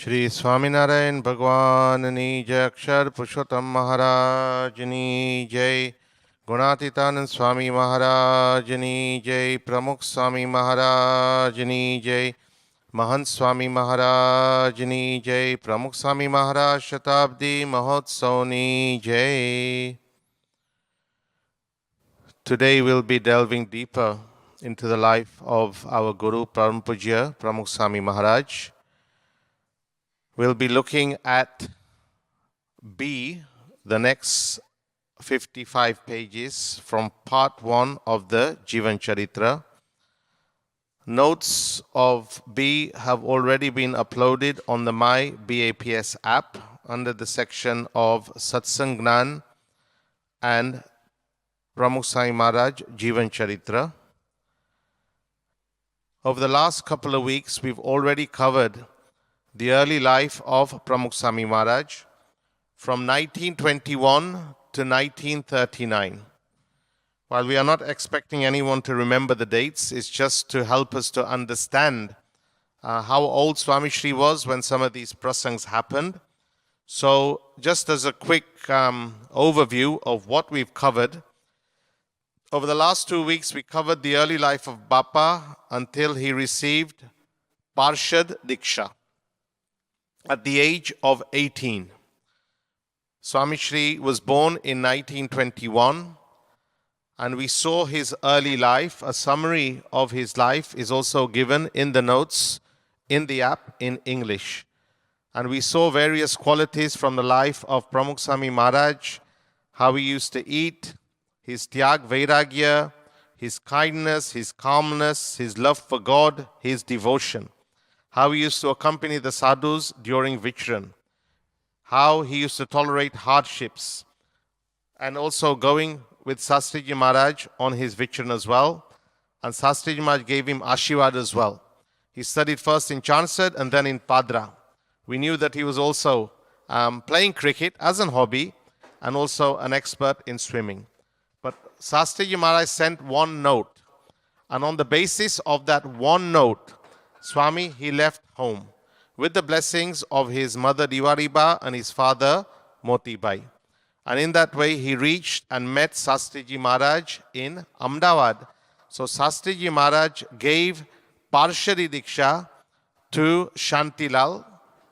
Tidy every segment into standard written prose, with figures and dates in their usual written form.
श्री स्वामीनारायण भगवाननी जय, अक्षर पुरुषोत्तम महाराजनी जय, गुणातीतानंद स्वामी महाराजनी जय, प्रमुख स्वामी महाराजनी जय, महंत स्वामी महाराजनी जय, प्रमुख स्वामी महाराज शताब्दी महोत्सवनी जय. Today we'll be delving deeper into the life of our Guru Param Pujya Pramukh Swami Maharaj. We'll be looking at B, the next 55 pages from part 1 of the Jivan Charitra. Notes of B have already been uploaded on the myBAPS app under the section of Satsang Gnan and Pramukh Swami Maharaj Jivan Charitra. Over the last couple of weeks, we've already covered the early life of Pramukh Swami Maharaj from 1921 to 1939. While we are not expecting anyone to remember the dates, it's just to help us to understand how old Swami Shri was when some of these prasangs happened. So just as a quick overview of what we've covered, over the last 2 weeks we covered the early life of Bappa until he received Parshad Diksha at the age of 18. Swami Shri was born in 1921 and we saw his early life. A summary of his life is also given in the notes in the app in English. And we saw various qualities from the life of Pramukh Swami Maharaj, how he used to eat, his tyag vairagya, his kindness, his calmness, his love for God, his devotion. How he used to accompany the sadhus during Vichran, how he used to tolerate hardships, and also going with Sastriji Maharaj on his Vichran as well. And Sastriji Maharaj gave him Ashirwad as well. He studied first in Chansad and then in Padra. We knew that he was also playing cricket as an hobby and also an expert in swimming. But Sastriji Maharaj sent one note, and on the basis of that one note, Swami, he left home with the blessings of his mother Diwariba and his father Motibai. And in that way, he reached and met Sastriji Maharaj in Ahmedabad. So Sastriji Maharaj gave Parshadi Diksha to Shantilal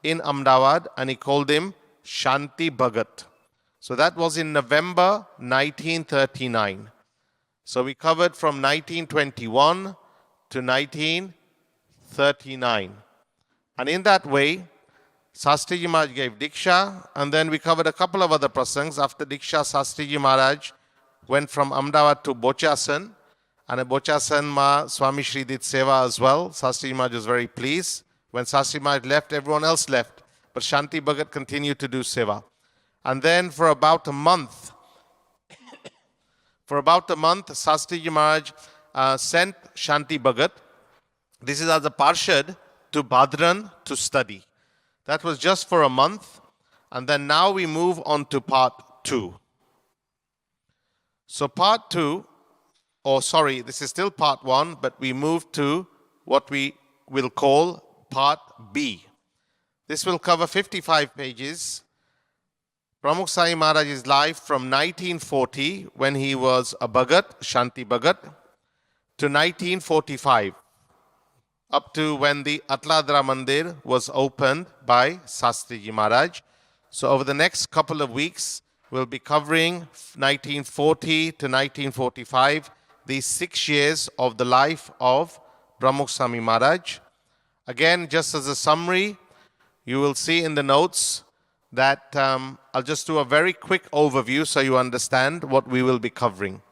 in Ahmedabad and he called him Shanti Bhagat. So that was in November 1939. So we covered from 1921 to 1939. And in that way, Sastriji Maharaj gave Diksha, and then we covered a couple of other prasangs. After Diksha, Sastriji Maharaj went from Ahmedabad to Bochasan, and at Bochasan Ma Swami Shri did seva as well. Sastriji Maharaj was very pleased. When Sastriji Maharaj left, everyone else left, but Shanti Bhagat continued to do seva. And then for about a month, Sastriji Maharaj sent Shanti Bhagat, this is as a Parshad, to Badran to study. That was just for a month. And then now we move on to part 2. So part 2, this is still part 1, but we move to what we will call part B. This will cover 55 pages. Pramukh Swami Maharaj's life from 1940, when he was a Bhagat, Shanti Bhagat, to 1945. Up to when the Atladra Mandir was opened by Sastriji Maharaj. So over the next couple of weeks, we'll be covering 1940 to 1945, these 6 years of the life of Pramukh Swami Maharaj. Again, just as a summary, you will see in the notes that I'll just do a very quick overview so you understand what we will be covering.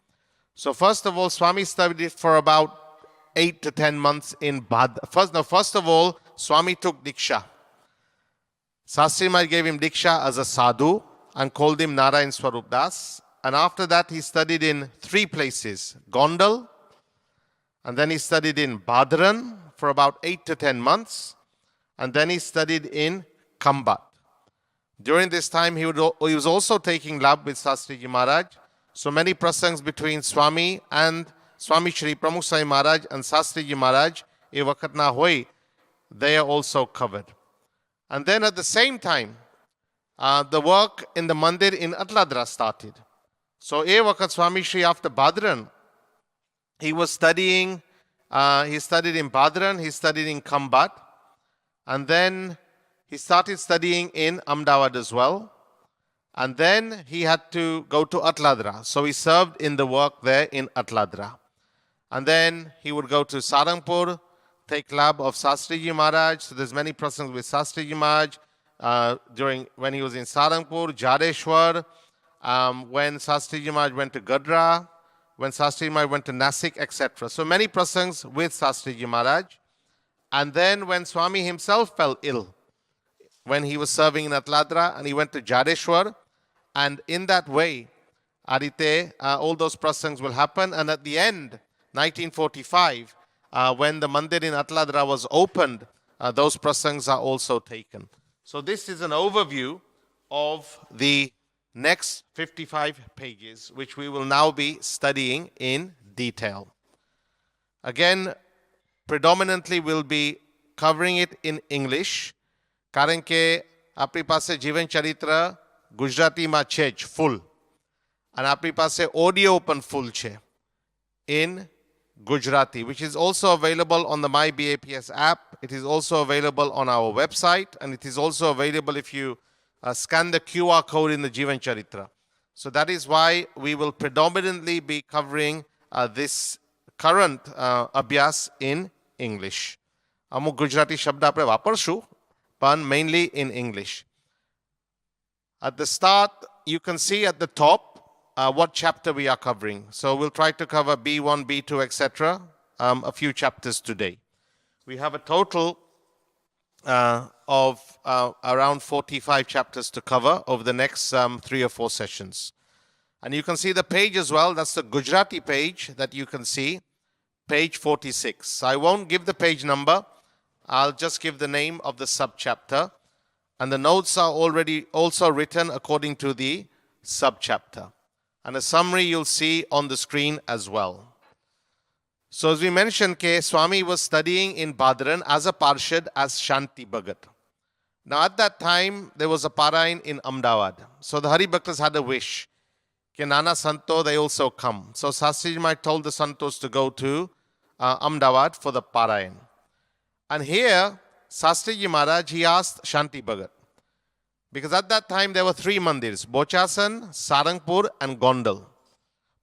So first of all, Swami studied for about 8 to 10 months in Bhad. First of all, Swami took Diksha. Sastriji Maharaj gave him Diksha as a sadhu and called him Narayan Swarup Das. And after that, he studied in 3 places, Gondal, and then he studied in Badran for about 8 to 10 months, and then he studied in Kambat. During this time, he was also taking lab with Sastriji Maharaj. So many prasangs between Swami and Swami Shri Pramukh Swami Maharaj and Sastriji Maharaj, e vakat na hoy, they are also covered. And then at the same time, the work in the mandir in Atladra started. So, e wakat Swami Shri after Badran, he was studying, he studied in Badran, he studied in Kambat, and then he started studying in Ahmedabad as well. And then he had to go to Atladra. So he served in the work there in Atladra. And then he would go to Sarangpur, take lab of Sastriji Maharaj. So there's many prasangs with Sastriji Maharaj when he was in Sarangpur, Jadeshwar, when Sastriji Maharaj went to Gadra, when Sastriji Maharaj went to Nasik, etc. So many prasangs with Sastriji Maharaj. And then when Swami himself fell ill, when he was serving in Atladra, and he went to Jadeshwar, and in that way, Adite, all those prasangs will happen. And at the end, 1945, when the mandir in Atladra was opened, those prasangs are also taken. So this is an overview of the next 55 pages, which we will now be studying in detail. Again, predominantly we'll be covering it in English. કારણ કે આપણી પાસે જીવન ચરિત્ર ગુજરાતીમાં છે જ ફૂલ, અને આપણી પાસે ઓડિયો પણ ફૂલ છે in Gujarati, which is also available on the myBAPS app. It is also available on our website, and it is also available if you scan the QR code in the Jivan Charitra. So that is why we will predominantly be covering this current Abhyas in English. અમુક ગુજરાતી શબ્દ આપણે વાપરશું, but mainly in English. At the start, you can see at the top what chapter we are covering. So we'll try to cover B1, B2, etc. A few chapters today. We have a total of around 45 chapters to cover over the next 3 or 4 sessions. And you can see the page as well. That's the Gujarati page that you can see, page 46. I won't give the page number. I'll just give the name of the subchapter. And the notes are already also written according to the subchapter. And a summary you'll see on the screen as well. So as we mentioned, Swami was studying in Badran as a Parshad as Shanti Bhagat. Now at that time, there was a Parayan in Ahmedabad. So the Hari Bhaktas had a wish. Nana Santo, they also come. So Sastriji Maharaj told the Santos to go to Ahmedabad for the Parayan. And here, Sastriji Maharaj, he asked Shanti Bhagat. Because at that time, there were 3 mandirs, Bochasan, Sarangpur and Gondal.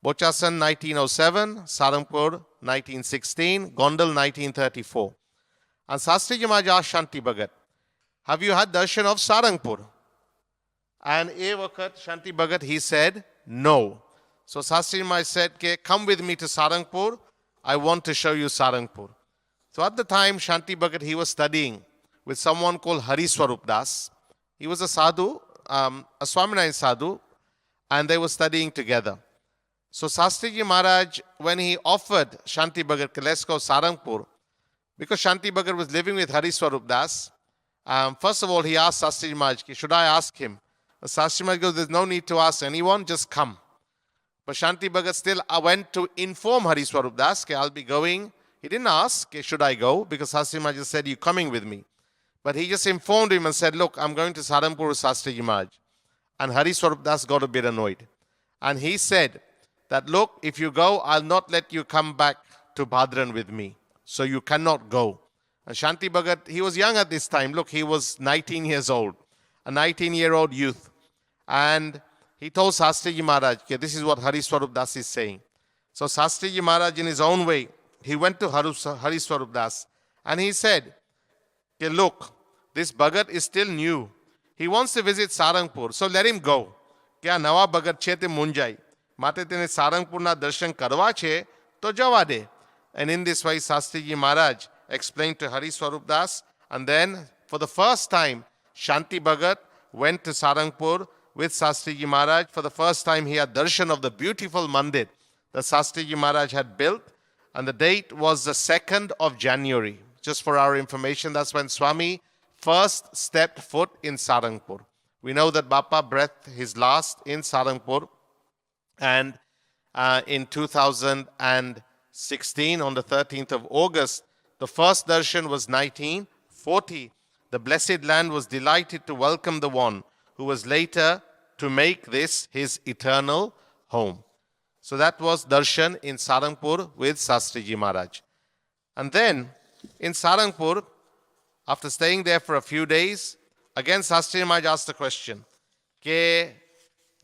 Bochasan 1907, Sarangpur 1916, Gondal 1934. And Sastriji Maharaj asked Shanti Bhagat, have you had darshan of Sarangpur? And e wakat Shanti Bhagat, he said, no. So Sastriji Maharaj said, come with me to Sarangpur. I want to show you Sarangpur. So at the time, Shanti Bhagat, he was studying with someone called Hari Swarup Das. He was a sadhu, a Swaminarayan sadhu, and they were studying together. So Sastriji Maharaj, when he offered Shanti Bhagat, let's go Sarangpur, because Shanti Bhagat was living with Hari Swarup Das, first of all, he asked Sastriji Maharaj, should I ask him? Sastriji Maharaj goes, there's no need to ask anyone, just come. But Shanti Bhagat still went to inform Hari Swarup Das, I'll be going. He didn't ask, should I go? Because Sastriji Maharaj just said, you're coming with me. But he just informed him and said, look, I'm going to Sarangpur with Sastriji Maharaj. And Hari Swarup Das got a bit annoyed. And he said that, look, if you go, I'll not let you come back to Badran with me. So you cannot go. And Shanti Bhagat, he was young at this time. Look, he was 19 years old, a 19-year-old youth. And he told Sastriji Maharaj, this is what Hari Swarup Das is saying. So Sastriji Maharaj, in his own way, he went to Hari Swarup Das and he said, look, this Bhagat is still new. He wants to visit Sarangpur, so let him go. Nawa Bhagat છે તે મુંજાઈ. માટે તેને સારંગપુરના દર્શન કરવા છે, તો જવા દે. And in this way, Sastriji Maharaj explained to Hari Swarup Das. And then, for the first time, Shanti Bhagat went to Sarangpur with Sastriji Maharaj. For the first time, he had darshan of the beautiful mandir that Sastriji Maharaj had built. And the date was the 2nd of January. Just for our information, that's when Swami first stepped foot in Sarangpur. We know that Bappa breathed his last in Sarangpur. And in 2016, on the 13th of August, the first darshan was 1940. the blessed land was delighted to welcome the one who was later to make this his eternal home. So that was darshan in Sarangpur with Shastriji Maharaj. And then in Sarangpur, after staying there for a few days, again Shastriji Maharaj asked the question, Ke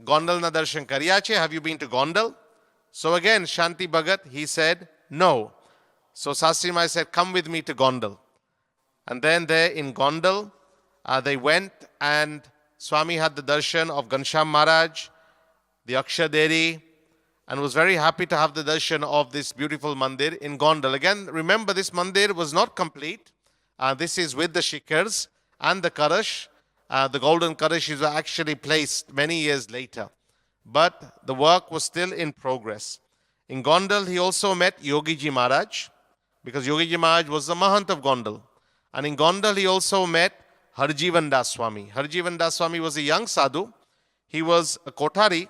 Gondal na darshan kariya che? Have you been to Gondal? So again, Shanti Bhagat, he said, no. So Shastriji Maharaj said, come with me to Gondal. And then there in Gondal, they went and Swami had the darshan of Ghanshyam Maharaj, the Akshaderi, and was very happy to have the darshan of this beautiful mandir in Gondal. Again, remember this mandir was not complete. This is with the shikhars and the karash. The golden karash is actually placed many years later. But the work was still in progress. In Gondal, he also met Yogiji Maharaj, because Yogiji Maharaj was the Mahant of Gondal. And in Gondal, he also met Harjivan Das Swami. Harjivan Das Swami was a young sadhu. He was a Kothari,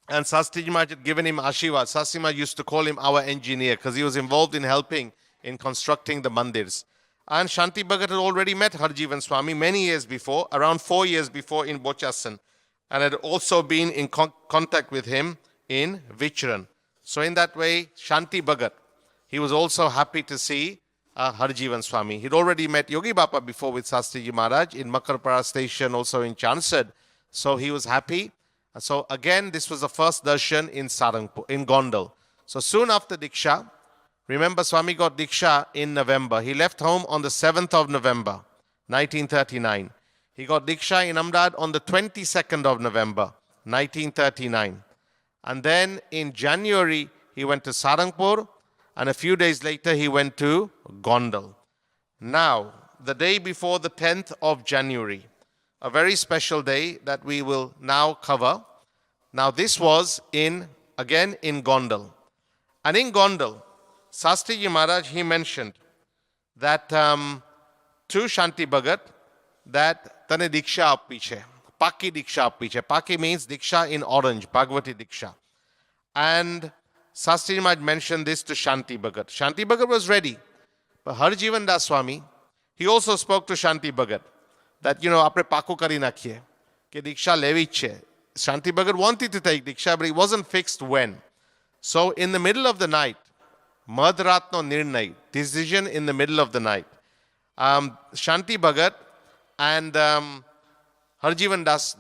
and Shastriji Maharaj had given him Ashirwad. Shastriji Maharaj used to call him our engineer, because he was involved in helping in constructing the mandirs. And Shanti Bhagat had already met Harjivan Swami many years before, around 4 years before in Bochasan, and had also been in contact with him in Vichran. So in that way, Shanti Bhagat, he was also happy to see Harjivan Swami. He'd already met Yogi Bapa before with Shastriji Maharaj in Makarpara station, also in Chansad. So he was happy. So again, this was the first darshan in Sarangpur, in Gondal. So soon after Diksha, remember Swami got Diksha in November. He left home on the 7th of November, 1939. He got Diksha in Ahmedabad on the 22nd of November, 1939. And then in January, he went to Sarangpur, and a few days later, he went to Gondal. Now, the day before the 10th of January, a very special day that we will now cover. Now, this was again in Gondal. And in Gondal, Shastriji Maharaj, he mentioned that to Shanti Bhagat, that tane Diksha appi che, Paki Diksha appi che. Paki means Diksha in orange, Bhagavati Diksha. And Shastriji Maharaj mentioned this to Shanti Bhagat. Shanti Bhagat was ready. But Harjivan Das Swami, he also spoke to Shanti Bhagat that, apne Paku kari nakhiye, ke Diksha levi che. Shanti Bhagat wanted to take Diksha, but it wasn't fixed when. So in the middle of the night, Madhratno Nirnay, decision in the middle of the night, Shanti Bhagat and Harjivan Das,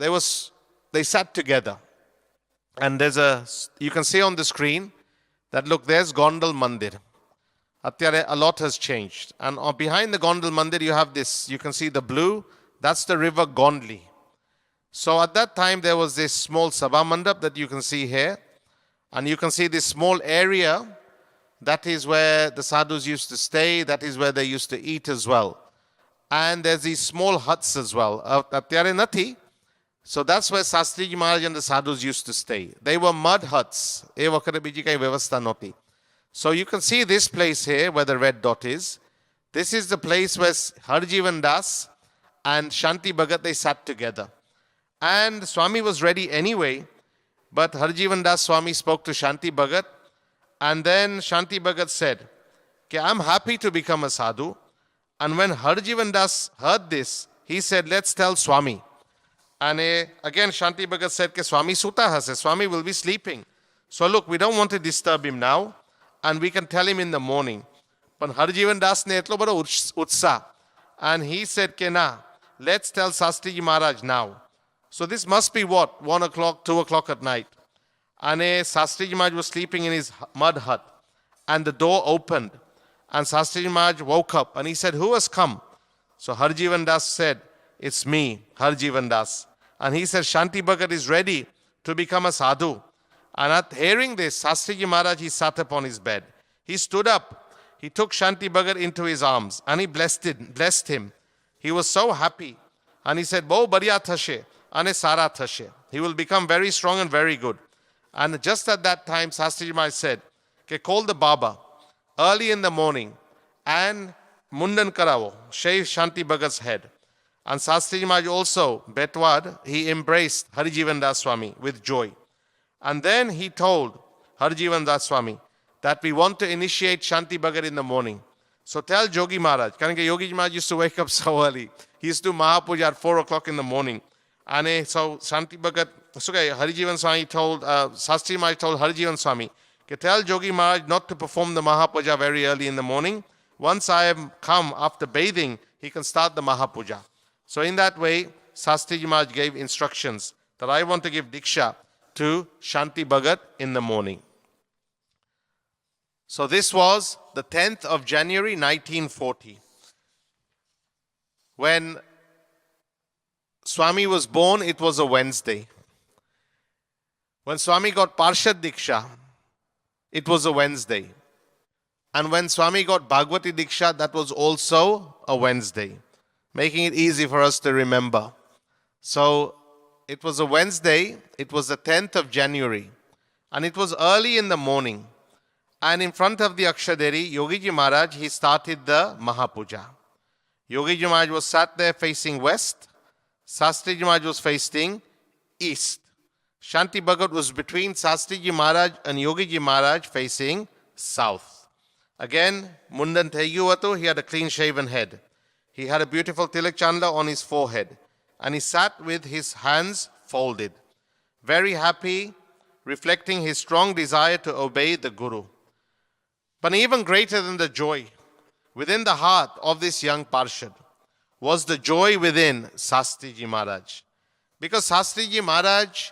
they sat together. And you can see on the screen that, look, there's Gondal Mandir. Atyare, a lot has changed. And behind the Gondal Mandir, you have this, you can see the blue, that's the river Gondli. So at that time, there was this small Sabha Mandap that you can see here. And you can see this small area, that is where the sadhus used to stay, that is where they used to eat as well. And there's these small huts as well. Atyare nathi. So that's where Shastriji Maharaj and the sadhus used to stay. They were mud huts. So you can see this place here where the red dot is. This is the place where Harjivan Das and Shanti Bhagat, they sat together. And Swami was ready anyway, but Harjivan Das Swami spoke to Shanti Bhagat, and then Shanti Bhagat said, I'm happy to become a sadhu. And when Harjivan Das heard this, he said, let's tell Swami. And again, Shanti Bhagat said, Swami suta hase, Swami will be sleeping. So look, we don't want to disturb him now, and we can tell him in the morning. But Harjivan Das ne etlo bada utsa. And he said, let's tell Shastriji Maharaj now. So this must be what? 1 o'clock, 2 o'clock at night. And Shastriji Maharaj was sleeping in his mud hut. And the door opened. And Shastriji Maharaj woke up and he said, who has come? So Harjivan Das said, it's me, Harjivan Das. And he said, Shanti Bhagat is ready to become a sadhu. And at hearing this, Shastriji Maharaj, he sat upon his bed. He stood up. He took Shanti Bhagat into his arms and he blessed him. He was so happy. And he said, Bo bariya thashe, ane sara thashe. He will become very strong and very good. And just at that time, Shastriji Maharaj said, call the Baba early in the morning and mundan karavo, shave Shanti Bhagat's head. And Shastriji Maharaj also, Betwad, he embraced Harjivan Das Swami with joy. And then he told Harjivan Das Swami that we want to initiate Shanti Bhagat in the morning. So tell Jogi Maharaj, because Yogi Maharaj used to wake up so early. He used to do Mahapuja at 4 o'clock in the morning. And so Shanti Bhagat, so Harijivan Swami told, Sastri Maharaj told Harijivan Swami, tell Jogi Maharaj not to perform the Mahapuja very early in the morning. Once I am come after bathing, he can start the Mahapuja. So in that way, Sastri Maharaj gave instructions that I want to give Diksha to Shanti Bhagat in the morning. So this was the 10th of January 1940. When Swami was born, it was a Wednesday. When Swami got Parshad Diksha, it was a Wednesday. And when Swami got Bhagavati Diksha, that was also a Wednesday, making it easy for us to remember. So it was a Wednesday, it was the 10th of January, and it was early in the morning. And in front of the Akshaderi, Yogiji Maharaj, he started the Mahapuja. Yogiji Maharaj was sat there facing west. Sastriji Maharaj was facing east. Shanti Bhagat was between Sastriji Maharaj and Yogiji Maharaj facing south. Again, Mundan Thegyu, he had a clean-shaven head. He had a beautiful tilak chandla on his forehead. And he sat with his hands folded, very happy, reflecting his strong desire to obey the Guru. But even greater than the joy within the heart of this young Parshad was the joy within Sastriji Maharaj. Because Sastriji Maharaj,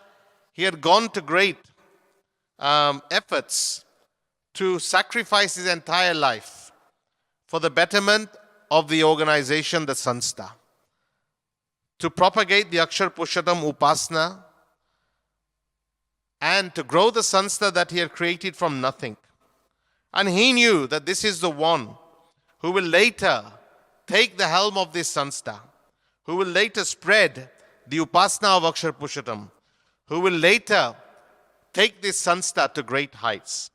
he had gone to great efforts to sacrifice his entire life for the betterment of the organization, the Sanstha, to propagate the Akshar Purushottam Upasana and to grow the Sanstha that he had created from nothing. And he knew that this is the one who will later take the helm of this Sanstha, who will later spread the Upasana of Akshar Purushottam, who will later take this Sanstha to great heights.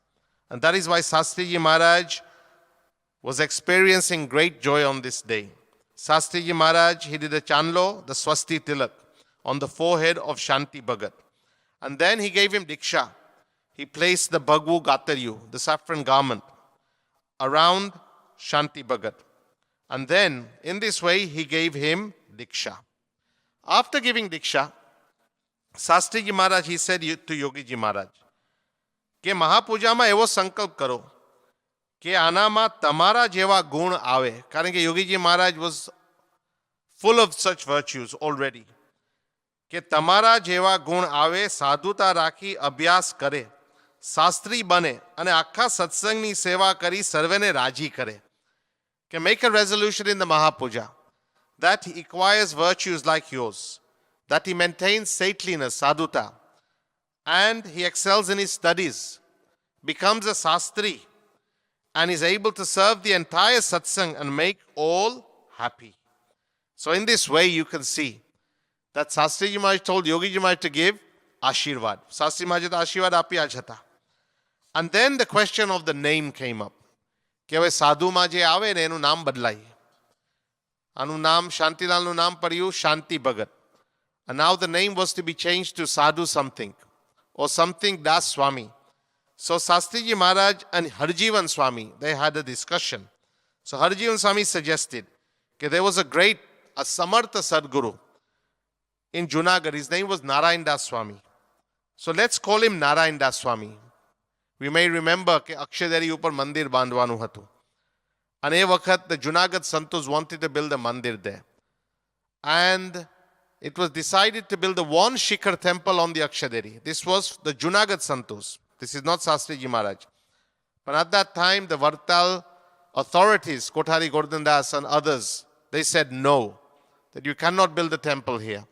And that is why Sastriji Maharaj was experiencing great joy on this day. Sastriji Maharaj, he did a Chanlo, the Swasti Tilak, on the forehead of Shanti Bhagat. And then he gave him Diksha. He placed the Bhagwu Gataryu, the saffron garment, around Shanti Bhagat. And then, in this way, he gave him Diksha. After giving Diksha, Sastriji Maharaj, he said to Yogiji Maharaj, કે મહાપૂજામાં એવો સંકલ્પ કરો કે આનામાં તમારા જેવા ગુણ આવે. કારણ કે યોગીજી મહારાજ was full of such virtues already. કે તમારા જેવા ગુણ આવે, સાધુતા રાખી અભ્યાસ કરે, શાસ્ત્રી બને અને આખા સત્સંગની સેવા કરી સર્વેને રાજી કરે. કે make a resolution in the Mahapuja that he acquires virtues like yours, that he maintains saintliness, sadhuta, and he excels in his studies, becomes a sastri, and is able to serve the entire satsang and make all happy. So in this way you can see that Sastriji Maharaj told Yogiji Maharaj to give Ashirvad. Sastri Maharaj Ashirvad આપ્યા જ હતા. And then the question of the name came up. કે હવે સાધુમાં જે આવે ને એનું નામ બદલાય. આનું નામ શાંતિલાલનું નામ પડ્યું શાંતિ ભગત. And now the name was to be changed to Sadhu something or something Das Swami. So Sastriji Maharaj and Harjivan Swami, they had a discussion. So Harjivan Swami suggested that there was a Samartha Sadguru in Junagadh. His name was Narayan Das Swami. So let's call him Narayan Das Swami. We may remember that Akshaderi upar mandir bandwanu hatu. And e wakhat the Junagadh Santos wanted to build a mandir there. And it was decided to build a one Shikhar temple on the Akshaderi. This was the Junagadh Santos. This is not Sastriji Maharaj. But at that time, the Vartal authorities, Kothari Gordhandas and others, they said no, that you cannot build a temple here.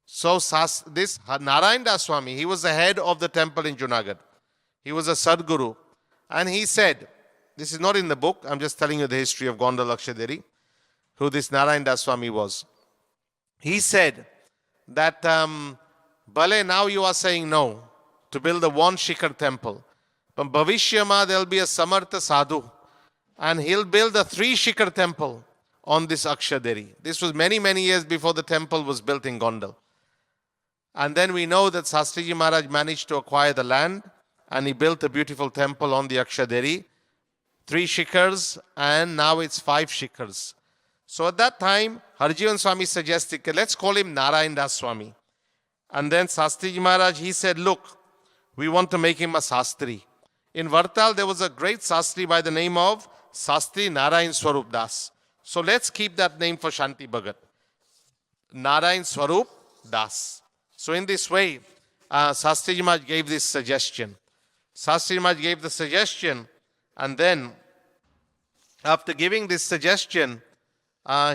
So this Narayan Das Swami, he was the head of the temple in Junagadh. He was a Sadguru. And he said, this is not in the book, I'm just telling you the history of Gondal Akshaderi, who this Narayan Das Swami was. He said that, Bale, now you are saying no to build a one Shikhar temple. But Bhavishyama, there will be a Samartha Sadhu. And he'll build a 3 Shikhar temple on this Akshaderi. This was many, many years before the temple was built in Gondal. And then we know that Sastriji Maharaj managed to acquire the land and he built a beautiful temple on the Akshaderi 3 shikhars, and now it's 5 shikhars. So at that time, Harjivan Swami suggested, let's call him Narayan Das Swami. And then Shastriji Maharaj, he said, look, we want to make him a Sastri. In Vartal, there was a great Sastri by the name of Sastri Narayan Swarup Das. So let's keep that name for Shanti Bhagat. Narayan Swarup Das. So in this way, Shastriji Maharaj gave this suggestion. Shastriji Maharaj gave the suggestion, and then after giving this suggestion,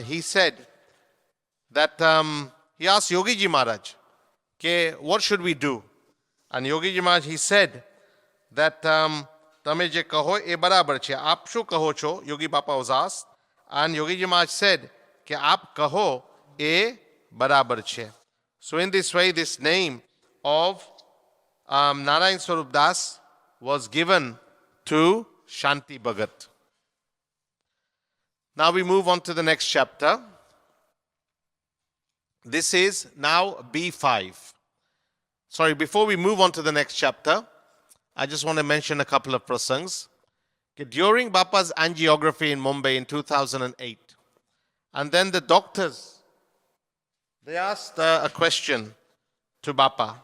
he said that he asked Yogi Ji Maharaj, okay, what should we do? And Yogi Ji Maharaj, he said that તમે જે કહો એ બરાબર છે, આપ શું કહો છો? Yogi Bapa was asked, and Yogi Ji Maharaj said કે આપ કહો એ બરાબર છે. So in this way, this name of Narayan Swarup Das was given to Shanti Bhagat. Now we move on to the next chapter. This is now B5. Sorry, before we move on to the next chapter, I just want to mention a couple of prasangs. During Bapa's angiography in Mumbai in 2008, and then the doctors, they asked a question to Bapa,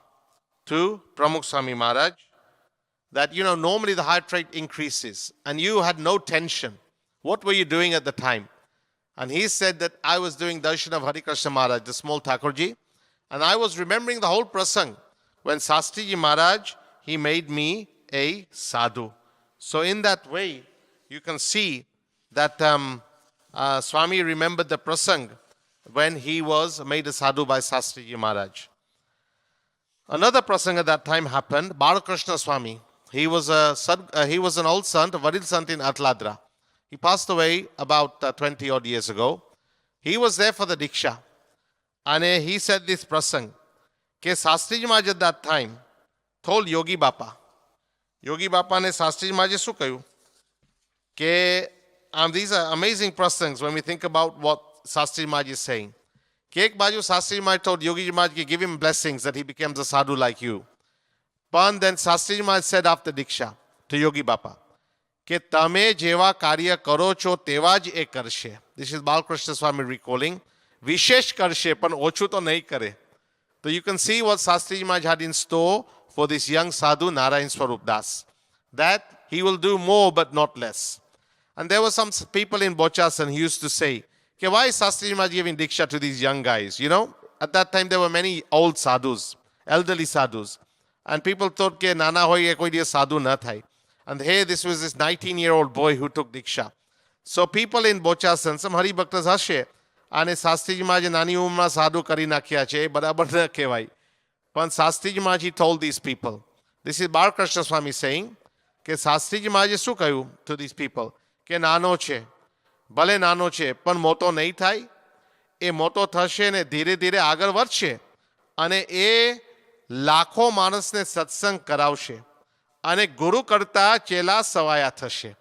to Pramukh Swami Maharaj, that, normally the heart rate increases and you had no tension. What were you doing at the time? And he said that I was doing darshan of Hari Krishna Maharaj, the small Thakurji, and I was remembering the whole prasang when Shastriji Maharaj, he made me a sadhu. So in that way, you can see that Swami remembered the prasang when he was made a sadhu by Shastriji Maharaj. Another prasang at that time happened. Balakrishna Swami, he was an old sant, a Vadil sant in Atladra. He passed away about 20 odd years ago. He was there for the Diksha. And he said this prasang, ke Shastriji Maharaj at that time told Yogi Bapa. Yogi Bapa ne Shastriji Maharaj શું કહ્યું? કે these are amazing prasangs when we think about what Shastriji Maharaj is saying. કે એક બાજુ Shastriji Maharaj told Yogi Maharaj to give him blessings that he becomes a sadhu like you. But then Shastriji Maharaj said after Diksha to Yogi Bapa, કે તમે જેવા કાર્ય કરો છો તેવા જ એ કરશે. This is Balakrishna Swami recalling. વિશેષ કરશે પણ ઓછું તો નહીં કરે. So you can see what Shastriji Maharaj had in store for this young sadhu Narayan Swarup Das, that he will do more but not less. And there were some people in Bochasan who used to say, okay, why is Shastriji Maharaj giving Diksha to these young guys? At that time there were many old sadhus, elderly sadhus. And people thought, ke nana hoye koi diya sadhu na thai. And hey, this was this 19-year-old boy who took Diksha. So people in Bochasan, some Hari Bhaktas hase, અને શાસ્ત્રીજી મહારાજે નાની ઉંમરમાં સાધુ કરી નાખ્યા છે, એ બરાબર ન કહેવાય. પણ શાસ્ત્રીજી મહારાજ told these people. This is Balakrishna Swami saying કે શાસ્ત્રીજી મહારાજે શું કહ્યું to these people? કે નાનો છે, ભલે નાનો છે, પણ મોટો નહીં થાય. એ મોટો થશે ને ધીરે ધીરે આગળ વધશે અને એ લાખો માણસને સત્સંગ કરાવશે અને ગુરુ કરતા ચેલા સવાયા થશે.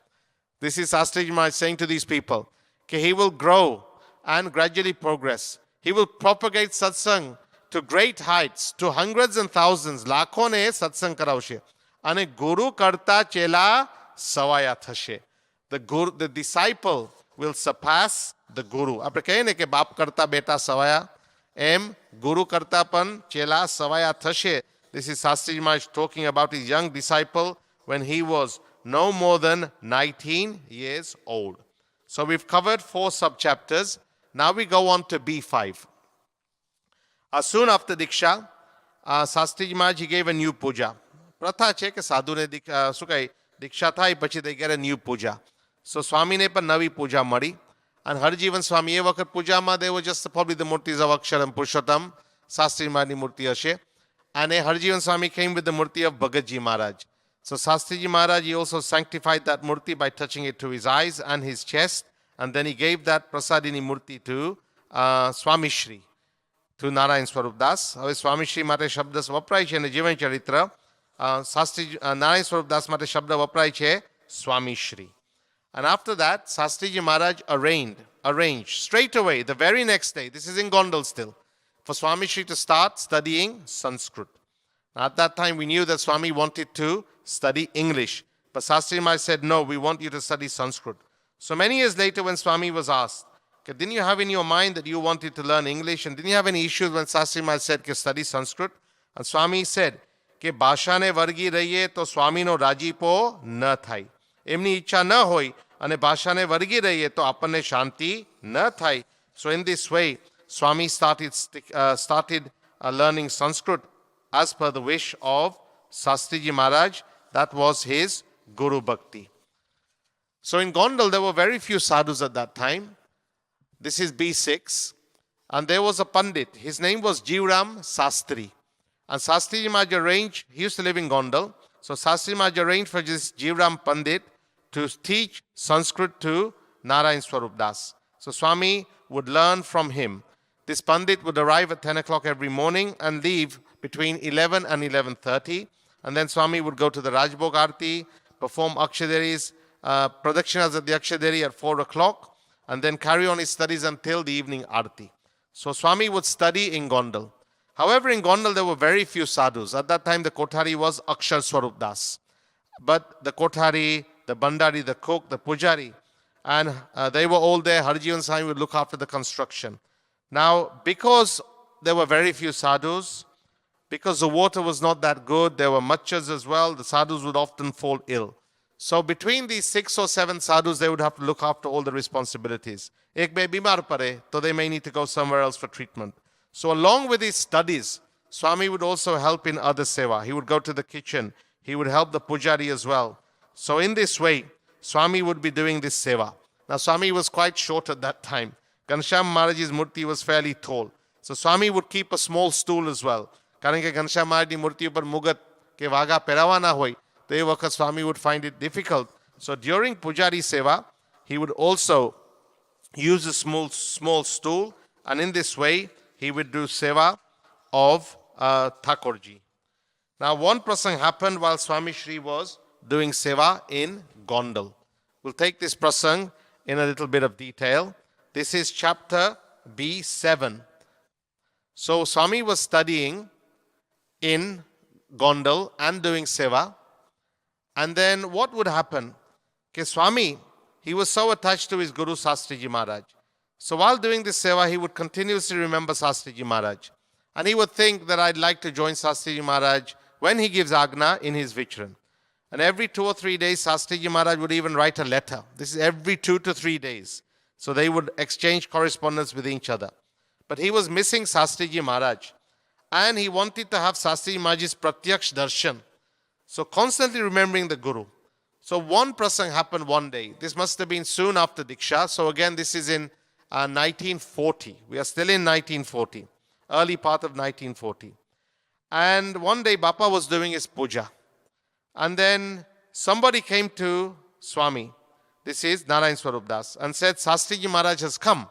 This is Shastriji Maharaj saying to these people that he will grow and gradually progress. He will propagate satsang to great heights, to hundreds and thousands. લાખોને સત્સંગ કરાવશે અને ગુરુ કરતા ચેલા સવાયા થશે. The disciple will surpass the guru. આપણે કહીએ ને કે બાપ કરતા બેટા સવાયા, એમ ગુરુ કરતા પણ ચેલા સવાયા થશે. This is Shastriji Maharaj talking about his young disciple when he was no more than 19 years old. So we've covered 4 sub-chapters. Now we go on to B5. Soon after Diksha, Shastriji Maharaj, he gave a new puja. Pratha છે કે સાધુને દીક્ષા થાય પછી they get a new puja. So સ્વામીને પણ નવી પૂજા મળી. And Harjivan સ્વામી એ વખત પૂજામાં they were just probably the murtis of Aksharam Purushottam. Shastriji Maharajની મૂર્તિ હશે. And Harjivan Swami came with the murti of Bhagatji Maharaj. So Shastriji Maharaj, he also sanctified that murti by touching it to his eyes and his chest. And then he gave that prasadini murti to Swami Shri, to Narayan Swarup Das. હવે સ્વામી શ્રી માટે શબ્દ વપરાય છે અને જીવન ચરિત્ર નારાયણ સ્વરૂપ દાસ માટે શબ્દ વપરાય છે Swami Shri. And after that, Shastriji Maharaj arranged straight away, the very next day, this is in Gondal still, for Swami Shri to start studying Sanskrit. Now, at that time, we knew that Swami wanted to study English. But Shastriji Maharaj said, no, we want you to study Sanskrit. So many years later when Swami was asked, okay, didn't you have in your mind that you wanted to learn English, and didn't you have any issues when Shastriji Maharaj said, okay, study Sanskrit? And Swami said, કે ભાષાને વર્ગી રહીએ તો સ્વામીનો રાજીપો ન થાય. એમની ઈચ્છા ન હોય અને ભાષાને વર્ગી રહીએ તો આપણને શાંતિ ન થાય. So in this way, Swami started learning Sanskrit as per the wish of Shastriji Maharaj. That was his Guru Bhakti. So in Gondal, there were very few sadhus at that time. This is B6. And there was a Pandit. His name was Jivram Sastri. And Shastriji Maharaj arranged, he used to live in Gondal. So Shastriji Maharaj arranged for this Jivram Pandit to teach Sanskrit to Narayan Swarup Das. So Swami would learn from him. This Pandit would arrive at 10 o'clock every morning and leave between 11 and 11:30. And then Swami would go to the Rajbhog Aarti, perform Akshaderis, Pradakshinas at the Akshaderi at 4 o'clock, and then carry on his studies until the evening Aarti. So Swami would study in Gondal. However, in Gondal there were very few sadhus. At that time the Kothari was Akshar Swarup Das. But the Kothari, the Bandari, the cook, the Pujari, and they were all there. Harjivan Swami would look after the construction. Now, because there were very few sadhus, because the water was not that good, there were machas as well, the sadhus would often fall ill. So between these 6 or 7 sadhus, they would have to look after all the responsibilities. Ek be bimar pare, so they may need to go somewhere else for treatment. So along with his studies, Swami would also help in other seva. He would go to the kitchen. He would help the pujari as well. So in this way, Swami would be doing this seva. Now Swami was quite short at that time. Ghanshyam Maharaj's murti was fairly tall. So Swami would keep a small stool as well. કારણ કે ઘનશ્યામ મહારાજની મૂર્તિ ઉપર મુગટ કે વાઘા પહેરાવાના હોય તો એ વખત Swami would find it difficult. So during Pujari Seva, he would also use a small stool, and in this way, he would do Seva of Thakurji. Now, one prasang happened while Swami Shri was doing Seva in Gondal. We'll take this prasang in a little bit of detail. This is chapter B7. So, Swami was studying in Gondal and doing Seva. And then what would happen? Okay, Swami, he was so attached to his Guru Shastriji Maharaj. So while doing this Seva, he would continuously remember Shastriji Maharaj. And he would think that I'd like to join Shastriji Maharaj when he gives Agna in his Vichran. And every 2 or 3 days, Shastriji Maharaj would even write a letter. This is every 2 to 3 days. So they would exchange correspondence with each other. But he was missing Shastriji Maharaj. And he wanted to have Shastriji Maharaj's Pratyaksh Darshan. So constantly remembering the Guru. So one prasang happened one day. This must have been soon after Diksha. So again, this is in 1940. We are still in 1940. Early part of 1940. And one day Bapa was doing his puja. And then somebody came to Swami. This is Narayan Swarup Das. And said, Shastriji Maharaj has come.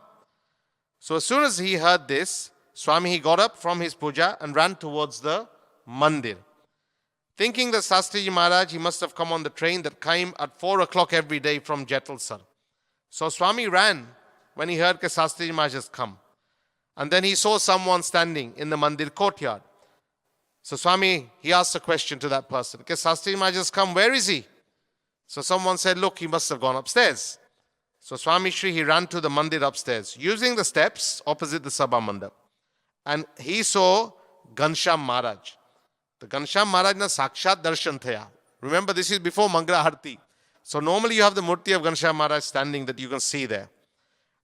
So as soon as he heard this, Swami, he got up from his puja and ran towards the mandir. Thinking that Shastriji Maharaj, he must have come on the train that came at 4 o'clock every day from Jetalsar. So Swami ran when he heard that Shastriji Maharaj has come. And then he saw someone standing in the mandir courtyard. So Swami, he asked a question to that person. Okay, Shastriji Maharaj has come, where is he? So someone said, look, he must have gone upstairs. So Swami Shri, he ran to the mandir upstairs, using the steps opposite the Sabha Mandap. And he saw Ghanshyam Maharaj. The Ghanshyam Maharaj na Sakshat Darshan thaya. Remember, this is before Mangala Harti. So normally you have the murti of Ghanshyam Maharaj standing that you can see there.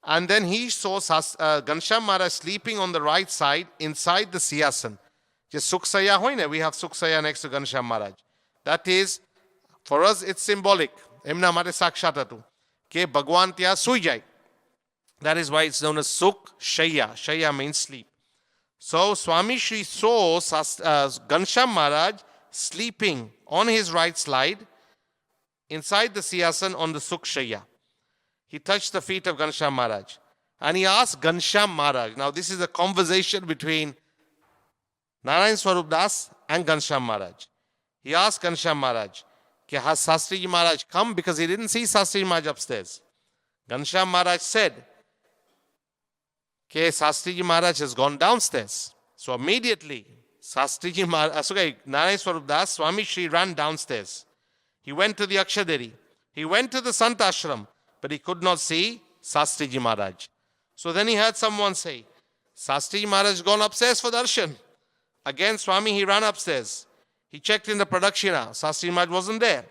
And then he saw Ghanshyam Maharaj sleeping on the right side inside the Siyasan. Just Suksaya hoine, we have Suksaya next to Ghanshyam Maharaj. That is, for us it's symbolic. Emna mare Sakshat hatu. Ke Bhagwan tya sui jai. That is why it's known as Suk Shaya. Shaya means sleep. So Swami Shri saw Ghanshyam Maharaj sleeping on his right side inside the Siyasan on the Sukshaya. He touched the feet of Ghanshyam Maharaj and he asked Ghanshyam Maharaj. Now this is a conversation between Narayan Swarup Das and Ghanshyam Maharaj. He asked Ghanshyam Maharaj, has Shastriji Maharaj come? Because he didn't see Shastriji Maharaj upstairs. Ghanshyam Maharaj said, Shastriji Maharaj has gone downstairs. So immediately, Narayan Swarup Das, Swami Shri ran downstairs. He went to the Akshaderi. He went to the Sant Ashram, but he could not see Sastriji Maharaj. So then he heard someone say, Sastriji Maharaj has gone upstairs for darshan. Again, Swami, he ran upstairs. He checked in the Pradakshina. Sastriji Maharaj wasn't there.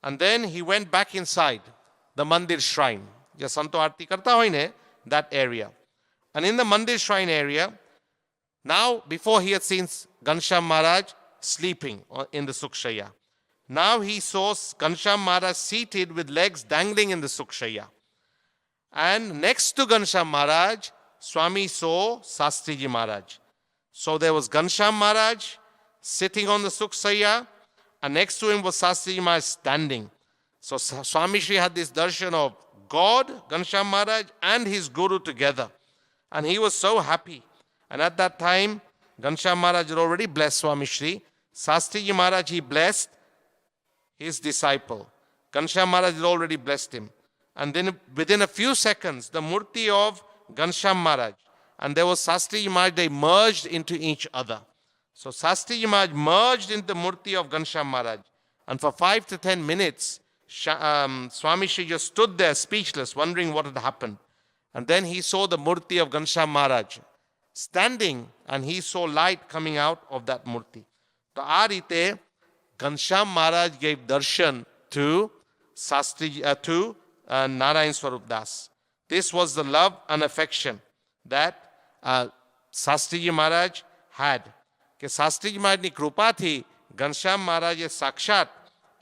And then he went back inside the Mandir shrine. Ja Santo Aarti karta hoy ne, that area. And in the Mandir shrine area, now before he had seen Ghanshyam Maharaj sleeping in the Sukshaya. Now he saw Ghanshyam Maharaj seated with legs dangling in the Sukshaya. And next to Ghanshyam Maharaj, Swami saw Sastriji Maharaj. So there was Ghanshyam Maharaj sitting on the Sukshaya, and next to him was Sastriji Maharaj standing. So Swami Shri had this darshan of God, Ghanshyam Maharaj, and his Guru together. And he was so happy. And at that time, Ghanshyam Maharaj had already blessed Swami Shri. Sastriji Maharaj, he blessed his disciple. Ghanshyam Maharaj had already blessed him. And then within a few seconds, the murti of Ghanshyam Maharaj and there was Sastriji Maharaj, they merged into each other. So Sastriji Maharaj merged into the murti of Ghanshyam Maharaj. And for 5 to 10 minutes, Swami Shri just stood there speechless, wondering what had happened. And then he saw the murti of Ghanshyam Maharaj standing, and he saw light coming out of that murti. So આ રીતે Ghanshyam Maharaj gave darshan to Narayan Swarup Das. This was the love and affection that Sastriji Maharaj had. કે શાસ્ત્રીજી મહારાજની કૃપાથી ઘનશ્યામ મહારાજે સાક્ષાત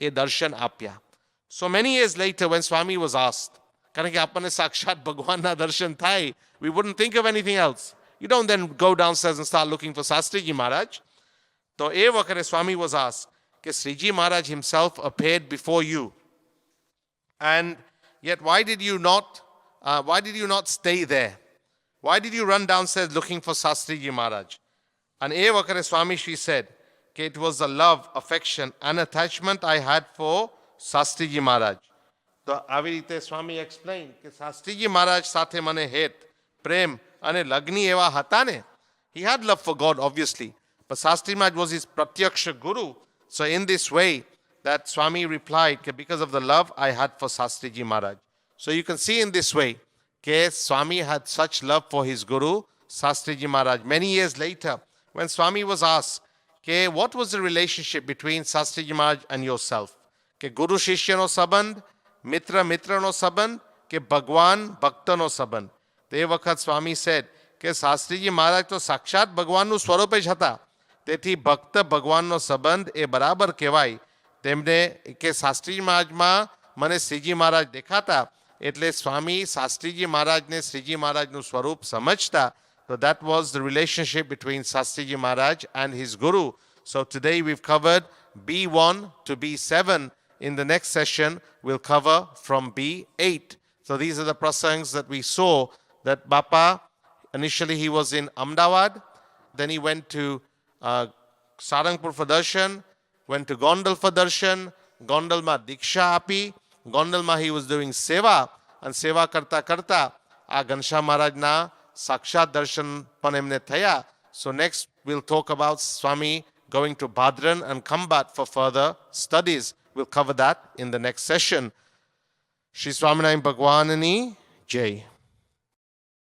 એ દર્શન આપ્યા. So many years later when Swami was asked, કારણ કે આપણને સાક્ષાત ભગવાનના દર્શન થાય, we wouldn't think of anything else. You don't then go downstairs and start looking for Sastriji Maharaj. તો એ વખતે Swami was asked, કે Sriji Maharaj himself appeared before you. And yet why did you not stay there? Why did you run downstairs looking for Sastriji Maharaj? And એ વખતે Swami Shri said, કે it was the love, affection and attachment I had for Sastriji Maharaj. તો આવી રીતે Swami explained કે Sastriji Maharaj સાથે મને હેત, પ્રેમ અને લગ્ની એવા હતા ને. He had love for God obviously, but Sastriji Maharaj was his pratyaksha guru. So in this way that Swami replied, that because of the love I had for Sastriji Maharaj. So you can see in this way, that Swami had such love for his guru, Sastriji Maharaj. Many years later, when Swami was asked, that what was the relationship between Sastriji Maharaj and yourself? That Guru Shishya no sabandh, Mitra Mitra no sabandh, that Bhagwan Bhakta no sabandh. તે વખત સ્વામી said, કે શાસ્ત્રીજી મહારાજ તો સાક્ષાત ભગવાનનું સ્વરૂપ જ હતા. તેથી ભક્ત ભગવાનનો સંબંધ એ બરાબર કહેવાય. તેમને કે શાસ્ત્રીજી મહારાજમાં મને શ્રીજી મહારાજ દેખાતા, એટલે સ્વામી શાસ્ત્રીજી મહારાજને શ્રીજી મહારાજનું સ્વરૂપ સમજતા. So that was the relationship between Sastriji Maharaj and his Guru. So today we've covered B1 to B7. In the next session, we'll cover from B8. So these are the prasangs that we saw, that Bapa, initially he was in Ahmedabad, then he went to Sarangpur for darshan, went to Gondal for darshan, Gondal ma Diksha api, Gondal ma he was doing seva, and seva karta karta, આ ઘનશ્યામ મહારાજના સાક્ષાત દર્શન પણ એમને થયા. So next we'll talk about Swami going to Bhadran and Khambat for further studies. We'll cover that in the next session. Shri Swaminarayan Bhagwanani Jai.